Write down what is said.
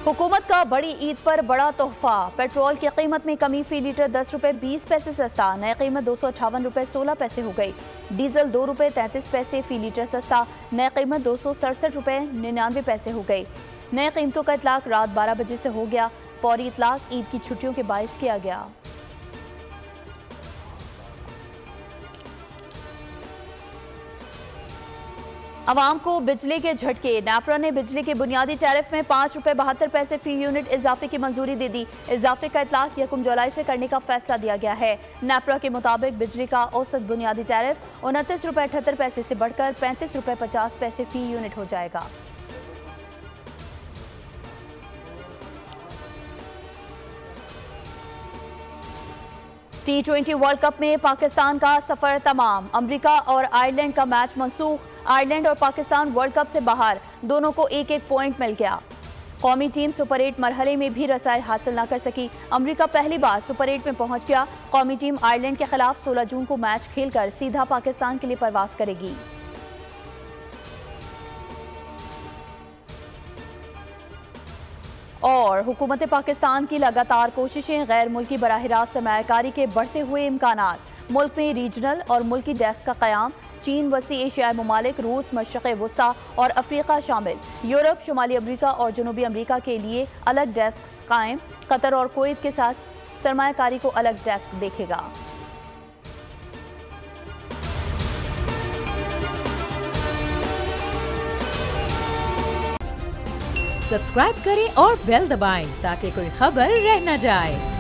हुकूमत का बड़ी ईद पर बड़ा तोहफा। पेट्रोल की कीमत में कमी, फी लीटर 10 रुपए 20 पैसे सस्ता, नई कीमत 258 रुपए 16 पैसे हो गई। डीजल 2 रुपए 33 पैसे फी लीटर सस्ता, नई कीमत 267 रुपए 99 पैसे हो गई। नई कीमतों का इतलाक रात 12 बजे से हो गया। फौरी इतलाक ईद की छुट्टियों के बायस किया गया। अवाम को बिजली के झटके। नेपरा ने बिजली के बुनियादी टैरिफ में 5 रुपए 72 पैसे फी यूनिट इजाफे की मंजूरी दे दी। इजाफे का इतलाक 1 जुलाई से करने का फैसला दिया गया है। नेपरा के मुताबिक बिजली का औसत बुनियादी टैरिफ 29 रुपए 78 पैसे से बढ़कर 35 रुपए 50 पैसे फी यूनिट हो जाएगा। T20 वर्ल्ड कप में पाकिस्तान का सफर तमाम। अमेरिका और आयरलैंड का मैच मनसूख। आयरलैंड और पाकिस्तान वर्ल्ड कप से बाहर, दोनों को एक एक पॉइंट मिल गया। कौमी टीम सुपर 8 मरहले में भी रसाई हासिल न कर सकी। अमेरिका पहली बार सुपर 8 में पहुंच गया। कौमी टीम आयरलैंड के खिलाफ 16 जून को मैच खेलकर सीधा पाकिस्तान के लिए परवास करेगी। और हुकूमत पाकिस्तान की लगातार कोशिशें, गैर मुल्की बराह रास्त सरमायाकारी के बढ़ते हुए इम्कानात। मुल्क में रीजनल और मुल्की डेस्क का क़याम। चीन, वसी एशियाई ममालिक, रूस, मशरिक़ वस्ता और अफ्रीका शामिल। यूरोप, शुमाली अमरीका और जनूबी अमरीका के लिए अलग डेस्क कायम। कतर और कुवैत के साथ सरमायाकारी को अलग डेस्क देखेगा। सब्सक्राइब करें और बेल दबाएं ताकि कोई खबर रह न जाए।